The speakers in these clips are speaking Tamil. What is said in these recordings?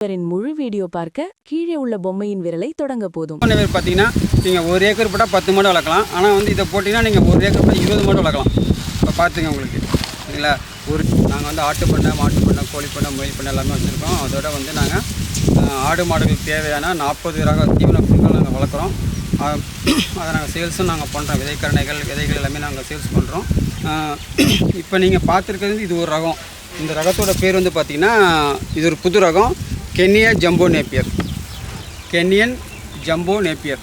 இவரின் முழு வீடியோ பார்க்க கீழே உள்ள பொம்மையின் விரலை தொடங்க போதும். பார்த்தீங்கன்னா நீங்கள் 1 ஏக்கர் போட்டால் 10 மாடு வளர்க்கலாம். ஆனால் வந்து இதை போட்டிங்கன்னா நீங்கள் 1 ஏக்கர் போட்டால் 20 மாடு வளர்க்கலாம். இப்போ பார்த்துங்க உங்களுக்கு சரிங்களா. நாங்கள் வந்து ஆட்டு பண்ணை, மாட்டு பண்ணை, கோழி பண்ணை, முயல் பண்ணை எல்லாமே வச்சுருக்கோம். அதோட வந்து நாங்கள் ஆடு மாடுகளுக்கு தேவையான 40 ரக தீவன பொருட்கள் நாங்கள் வளர்க்குறோம். அதை நாங்கள் சேல்ஸும் நாங்கள் பண்ணுறோம். விதைகள் எல்லாமே நாங்கள் சேல்ஸ் பண்ணுறோம். இப்போ நீங்கள் பார்த்துருக்கிறது இது ஒரு ரகம். இந்த ரகத்தோட பேர் வந்து பார்த்திங்கன்னா இது ஒரு புது ரகம், கென்னியன் ஜம்போ நேப்பியர்.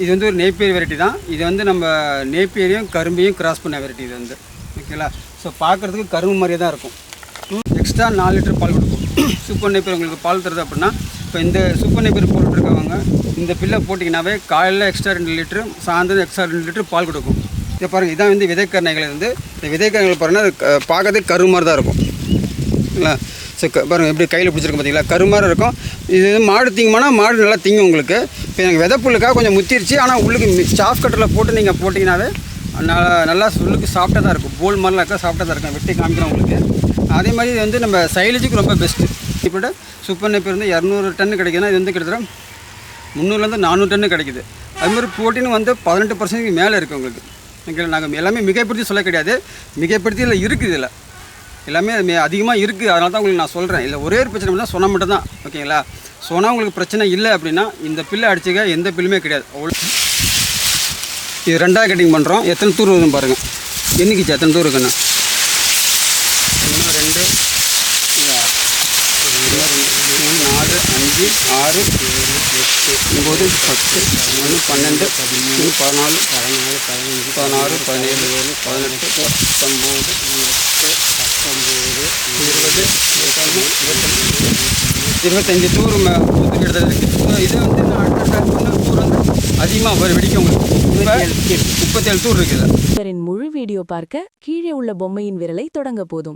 இது வந்து ஒரு நேப்பியர் வெரைட்டி தான். இது வந்து நம்ம நேப்பியரையும் கரும்பையும் கிராஸ் பண்ண வெரைட்டி இது வந்து ஓகேங்களா. ஸோ பார்க்குறதுக்கு கரும்பு மாதிரியே தான் இருக்கும். எக்ஸ்ட்ரா 4 லிட்டர் பால் கொடுக்கும். சூப்பர் நேப்பியர் உங்களுக்கு பால் தருது அப்படின்னா, இப்போ இந்த சூப்பர் நேப்பியர் போட்டுருக்கவங்க இந்த பில்லை போட்டிங்கன்னாவே காலையில் எக்ஸ்ட்ரா 2 லிட்டரு, சாயந்தரம் எக்ஸ்ட்ரா 2 லிட்டர் பால் கொடுக்கும். இதை பாருங்கள், இதான் வந்து விதைக்கரணைகள். வந்து இந்த விதைக்கரணைகள் பாருங்கன்னா பார்க்கறதுக்கு கரு மாதிரி தான் இருக்கும் இல்லைங்களா. ஸோ பாருங்கள் எப்படி கையில் பிடிச்சிருக்கு பார்த்தீங்களா, கரு மாதிரி இருக்கும். இது மாடு திங்குமானா மாடு நல்லா திங்கும் உங்களுக்கு. இப்போ எனக்கு விதைப்புல்லுக்காக கொஞ்சம் முத்திருச்சு. ஆனால் உள்ளுக்கு ஸ்டாஃப் கட்டரில் போட்டு நீங்கள் போட்டிங்கன்னாவே நல்லா உள்ளுக்கு சாஃப்டாக தான் இருக்கும். போல் மாதிரிலாம் இருக்கா, சாஃப்டாக தான் இருக்கும். வெட்டி காமிக்கிறோம் உங்களுக்கு. அதே மாதிரி இது வந்து நம்ம சைலேஜுக்கு ரொம்ப பெஸ்ட்டு. இப்போ சூப்பர் நேப்பியர் வந்து 200 டன் கிடைக்குதுன்னா இது வந்து கிட்டத்தட்ட 300லேருந்து 400 டன் கிடைக்குது. அதுமாதிரி ப்ரோட்டீன் வந்து 18% மேலே இருக்குது உங்களுக்கு ஓகே. நாங்கள் எல்லாமே மிகைப்படுத்தி சொல்ல கிடையாது, மிகைப்படுத்தி இதில் இருக்குது. இதில் எல்லாமே அதிகமாக இருக்குது. அதனால தான் உங்களுக்கு நான் சொல்கிறேன். இல்லை ஒரே ஒரு பிரச்சனை தான், சொன்னால் மட்டும் தான் ஓகேங்களா. சொன்னால் உங்களுக்கு பிரச்சனை இல்லை அப்படின்னா இந்த பில்லை அடிச்சுக்க எந்த பில்லுமே கிடையாது. இது 2ஆக கட்டிங் பண்ணுறோம். எத்தனை தூர் வருதுன்னு பாருங்கள். என்னைக்குச்சு எத்தனை தூர் இருக்குண்ணா? 1 2 3 4 5 6 7 8 9 10 11 12 14 16 17 18 19 25 தூர் கிட்டத்தட்ட இருக்குது. இது வந்து அடுத்த தூர் வந்து அதிகமாக வெடிக்கும் உங்களுக்கு. 37 தூர் இருக்குது. இவரின் முழு வீடியோ பார்க்க கீழே உள்ள பொம்மையின் விரலை தொடங்க போதும்.